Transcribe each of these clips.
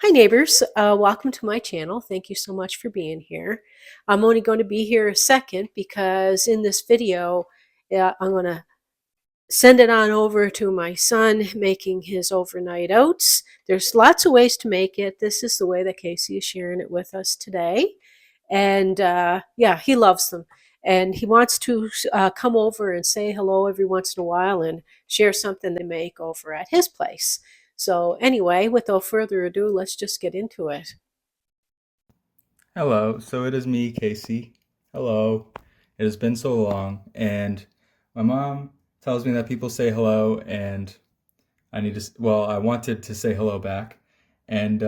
Hi neighbors, welcome to my channel. Thank you so much for being here. I'm only going to be here a second because in this video, I'm going to send it on over to my son making his overnight oats. There's lots of ways to make it. This is the way that Casey is sharing it with us today. And yeah, he loves them. And he wants to come over and say hello every once in a while and share something they make over at his place. So anyway, without further ado, let's just get into it. Hello, so it is me, Casey. Hello. It has been so long, and my mom tells me that people say hello, and I wanted to say hello back. And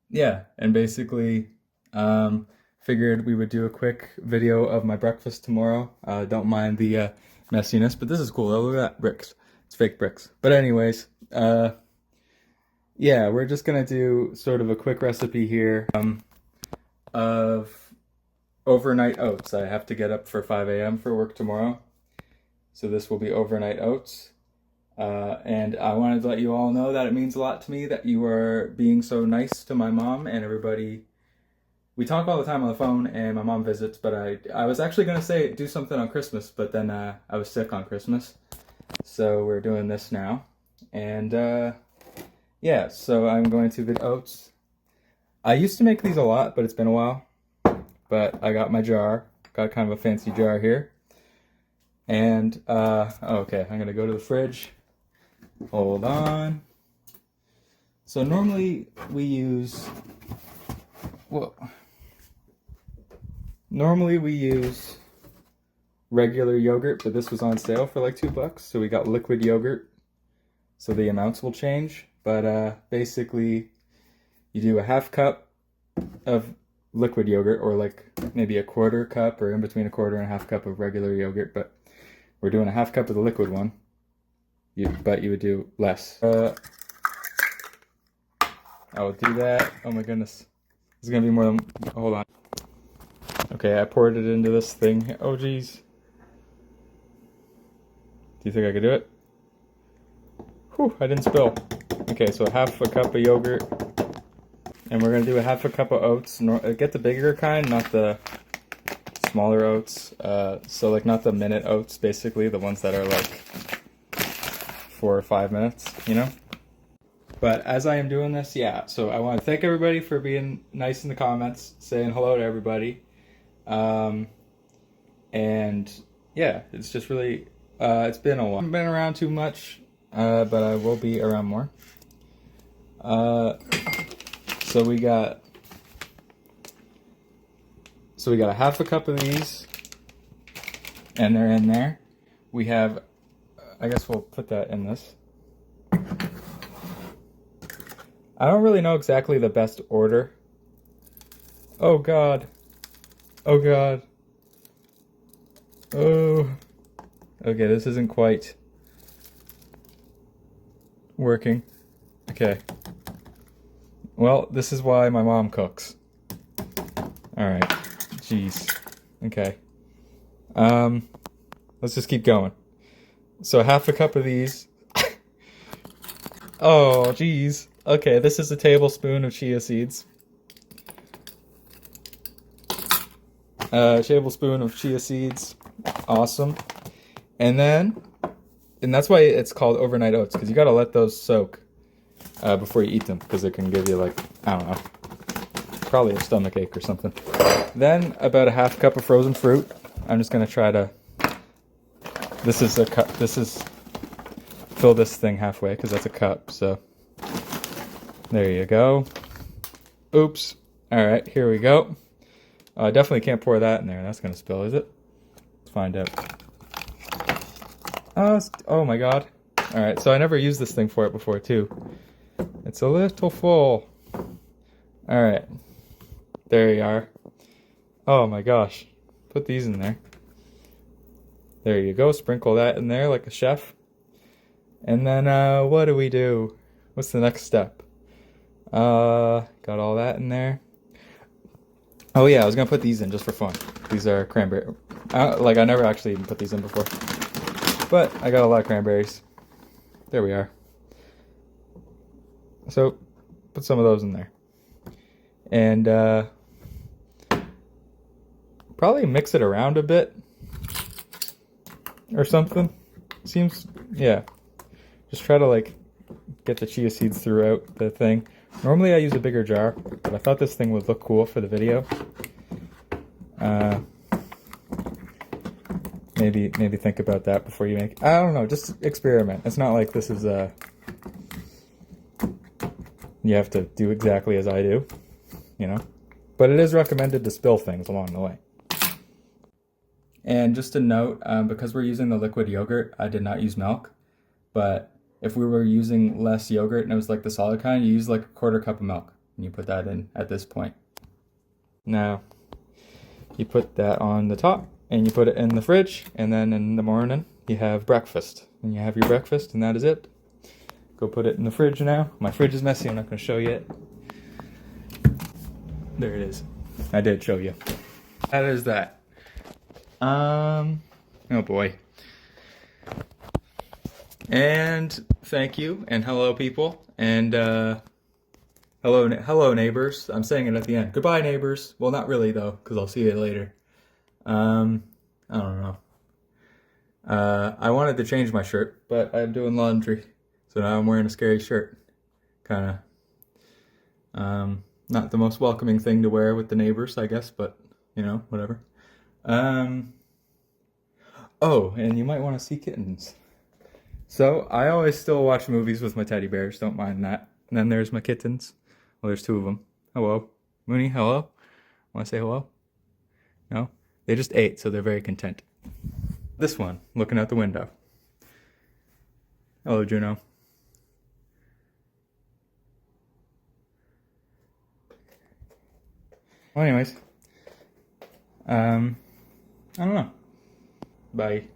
yeah, and basically, um, figured we would do a quick video of my breakfast tomorrow. Don't mind the messiness, but this is cool. Oh, look at that, bricks. It's fake bricks. But anyways, yeah, we're just gonna do sort of a quick recipe here. Of overnight oats. I have to get up for 5 a.m. for work tomorrow. So this will be overnight oats. And I wanted to let you all know that it means a lot to me that you are being so nice to my mom and everybody. We talk all the time on the phone and my mom visits, but I was actually going to say do something on Christmas, but then I was sick on Christmas. So we're doing this now. And yeah, so I'm going to the oats. I used to make these a lot, but it's been a while. But I got my jar. Got kind of a fancy jar here. And, okay, I'm gonna go to the fridge. Hold on. So normally we use, whoa. Normally we use regular yogurt, but this was on sale for like $2. So we got liquid yogurt. So the amounts will change. But basically you do a half cup of liquid yogurt, or like maybe a quarter cup, or in between a quarter and a half cup of regular yogurt, but we're doing a half cup of the liquid one. But you would do less. I will do that. Oh my goodness. This is gonna be more than, hold on. Okay, I poured it into this thing. Oh geez. Do you think I could do it? Whew, I didn't spill. Okay, so half a cup of yogurt. And we're going to do a half a cup of oats. Get the bigger kind, not the smaller oats. So like not the minute oats, basically. The ones that are like 4 or 5 minutes, you know? But as I am doing this, yeah. So I want to thank everybody for being nice in the comments, saying hello to everybody. And yeah, it's just really, it's been a while. I haven't been around too much, but I will be around more. So we got a half a cup of these, and they're in there. We have, I guess we'll put that in this. I don't really know exactly the best order. Oh God. Oh God. Oh. Okay, this isn't quite working. Okay. Well, this is why my mom cooks. Alright. Jeez. Okay. Let's just keep going. So half a cup of these. Oh, jeez. Okay, this is a tablespoon of chia seeds. Tablespoon of chia seeds. Awesome. And that's why it's called overnight oats, because you gotta let those soak before you eat them, because it can give you like, I don't know, probably a stomach ache or something. Then about a half cup of frozen fruit. I'm just gonna try to, this is a cup, fill this thing halfway, because that's a cup, so there you go. Oops. Alright, here we go. I definitely can't pour that in there, that's gonna spill, is it? Let's find out. Oh my God. Alright, so I never used this thing for it before too. It's a little full. Alright. There you are. Oh my gosh. Put these in there. There you go. Sprinkle that in there like a chef. And then, what do we do? What's the next step? Got all that in there. Oh yeah, I was gonna put these in just for fun. These are cranberry. Like, I never actually even put these in before. But I got a lot of cranberries. There we are. So, put some of those in there. And probably mix it around a bit or something. Seems, yeah. Just try to like get the chia seeds throughout the thing. Normally I use a bigger jar, but I thought this thing would look cool for the video. Maybe think about that before you make. I don't know, just experiment. It's not like this is you have to do exactly as I do, you know. But it is recommended to spill things along the way. And just a note, because we're using the liquid yogurt, I did not use milk. But if we were using less yogurt and it was like the solid kind, you use like a 1/4 cup of milk. And you put that in at this point. Now, you put that on the top and you put it in the fridge. And then in the morning, you have breakfast. And you have your breakfast and that is it. Go put it in the fridge now. My fridge is messy. I'm not going to show you it. There it is. I did show you. That is that. Oh boy. And thank you, and hello people, and hello neighbors. I'm saying it at the end. Goodbye neighbors. Well, not really though, because I'll see you later. I don't know. I wanted to change my shirt, but I'm doing laundry, so now I'm wearing a scary shirt. Kind of, not the most welcoming thing to wear with the neighbors, I guess, but you know, whatever. Oh, and you might want to see kittens. So, I always still watch movies with my teddy bears, don't mind that. And then there's my kittens. Well, there's 2 of them. Hello. Mooney, hello? Want to say hello? No? They just ate, so they're very content. This one, looking out the window. Hello, Juno. Well, anyways. I don't know. Bye.